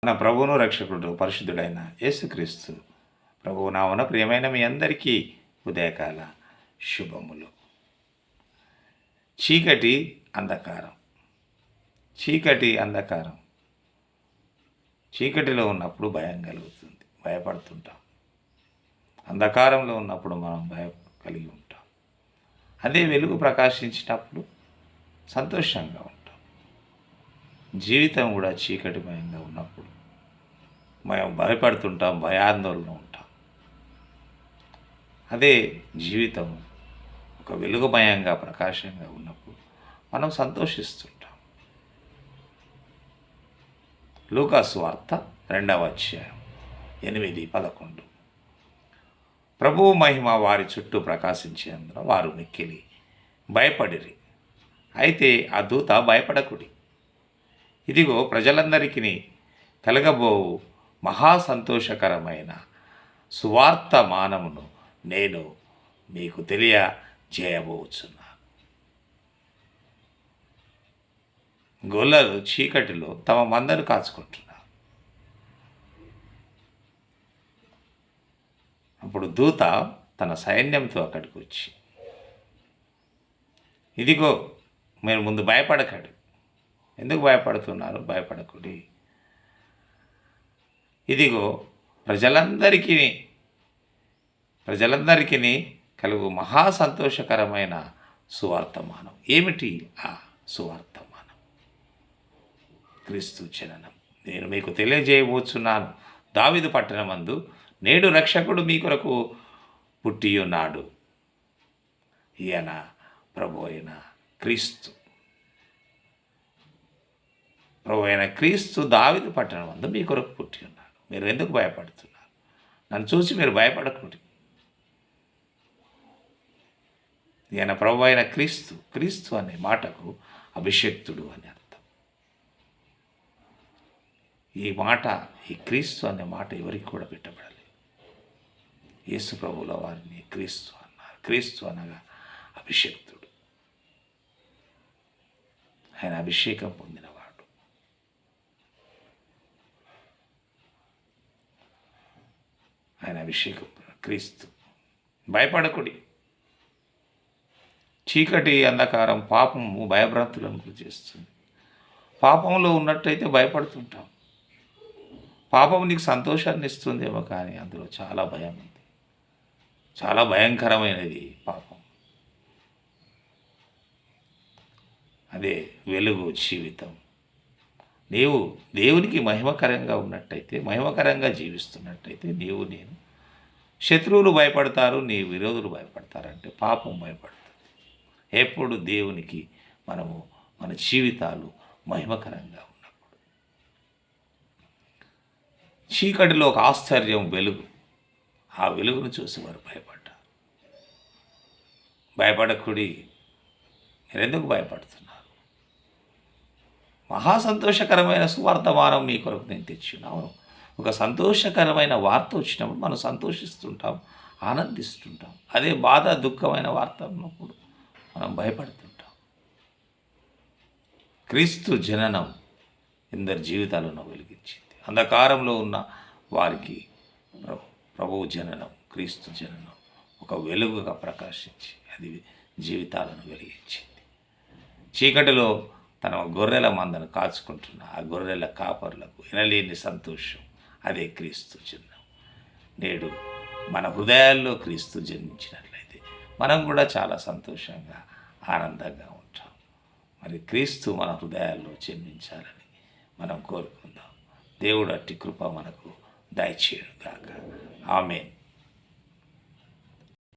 మన ప్రభువును రక్షకుడు పరిశుద్ధుడైన యేసుక్రీస్తు ప్రభువు నామమున ప్రియమైన మీ అందరికీ ఉదయకాల శుభములు. చీకటి అంధకారం, చీకటి అంధకారం. చీకటిలో ఉన్నప్పుడు భయం కలుగుతుంది, భయపడుతుంటాం. అంధకారంలో ఉన్నప్పుడు మనం భయం కలిగి ఉంటాం. అదే వెలుగు ప్రకాశించినప్పుడు సంతోషంగా ఉంటాం. జీవితం కూడా చీకటిమయంగా ఉన్నప్పుడు మనం భయపడుతుంటాం, భయాందోళన ఉంటాం. అదే జీవితం ఒక వెలుగుమయంగా ప్రకాశంగా ఉన్నప్పుడు మనం సంతోషిస్తుంటాం. లూకాసు వార్త 2వ అధ్యాయం 8-11. ప్రభువు మహిమ వారి చుట్టూ ప్రకాశించేందున వారు మిక్కిలి భయపడిరి. అయితే ఆ దూత భయపడకుడి, ఇదిగో ప్రజలందరికీ కలగబోవు మహాసంతోషకరమైన సువార్తమానమును నేను మీకు తెలియజేయబోచున్నాను. గొల్లలు చీకటిలో తమ మందను కాచుకుంటున్నారు. అప్పుడు దూత తన సైన్యంతో అక్కడికి వచ్చి, ఇదిగో మీరు ముందు భయపడకండి. ఎందుకు భయపడుతున్నారు? భయపడకుడి. ఇదిగో ప్రజలందరికీ కలుగు మహాసంతోషకరమైన సువార్తమానం. ఏమిటి ఆ సువార్తమానం? క్రీస్తు జననం నేను మీకు తెలియజేయబోచున్నాను. దావీదు పట్టణమందు నేడు రక్షకుడు మీ కొరకు పుట్టియున్నాడు. ఈయన ప్రభు అయిన క్రీస్తు. ప్రభు అయిన క్రీస్తు దావీదు పట్టణమందు మీ కొరకు పుట్టి ఉన్నాడు. మీరు ఎందుకు భయపడుతున్నారు? నన్ను చూసి మీరు భయపడకూడదు. ఈయన ప్రభు అయిన క్రీస్తు. క్రీస్తు అనే మాటకు అభిషేక్తుడు అని అర్థం. ఈ క్రీస్తు అనే మాట ఎవరికి కూడా పెట్టబడలేదు. యేసు ప్రభువుల వారిని క్రీస్తు అన్నారు. క్రీస్తు అనగా అభిషేక్తుడు. ఆయన అభిషేకం పొందినవాడు. ఆయన అభిషేకం క్రీస్తు. భయపడకుడి. చీకటి అంధకారం పాపము భయభ్రాంతులను గురి చేస్తుంది. పాపంలో ఉన్నట్టయితే భయపడుతుంటాం. పాపం నీకు సంతోషాన్ని ఇస్తుందేమో, కానీ అందులో చాలా భయం ఉంది. చాలా భయంకరమైనది పాపం. అదే వెలుగు జీవితం. నీవు దేవునికి మహిమకరంగా ఉన్నట్టయితే, మహిమకరంగా జీవిస్తున్నట్టయితే నీవు నేను శత్రువులు భయపడతారు, నీ విరోధులు భయపడతారంటే పాపం భయపడుతుంది. ఎప్పుడు దేవునికి మన జీవితాలు మహిమకరంగా ఉన్నప్పుడు. చీకటిలో ఒక ఆశ్చర్యం వెలుగు. ఆ వెలుగును చూసి వారు భయపడ్డారు. భయపడకుడి. మీరెందుకు భయపడుతున్నారు? మహాసంతోషకరమైన సువార్తమానం మీ కొరకు నేను తెచ్చున్నాను. ఒక సంతోషకరమైన వార్త వచ్చినప్పుడు మనం సంతోషిస్తుంటాం, ఆనందిస్తుంటాం. అదే బాధ దుఃఖమైన వార్త ఉన్నప్పుడు మనం భయపడుతుంటాం. క్రీస్తు జననం ఎందరి జీవితాలను వెలిగించింది. అంధకారంలో ఉన్న వారికి ప్రభువు జననం, క్రీస్తు జననం ఒక వెలుగుగా ప్రకాశించి అది జీవితాలను వెలిగించింది. చీకటిలో తన గొర్రెల మందను కాచుకుంటున్న ఆ గొర్రెల కాపర్లకు వినలేని సంతోషం, అదే క్రీస్తు జన్మం. నేడు మన హృదయాల్లో క్రీస్తు జన్మించినట్లయితే మనం కూడా చాలా సంతోషంగా ఆనందంగా ఉంటాం. మరి క్రీస్తు మన హృదయాల్లో జన్మించాలని మనం కోరుకుందాం. దేవుడు అట్టి కృప మనకు దయచేయును గాక. ఆమేన్.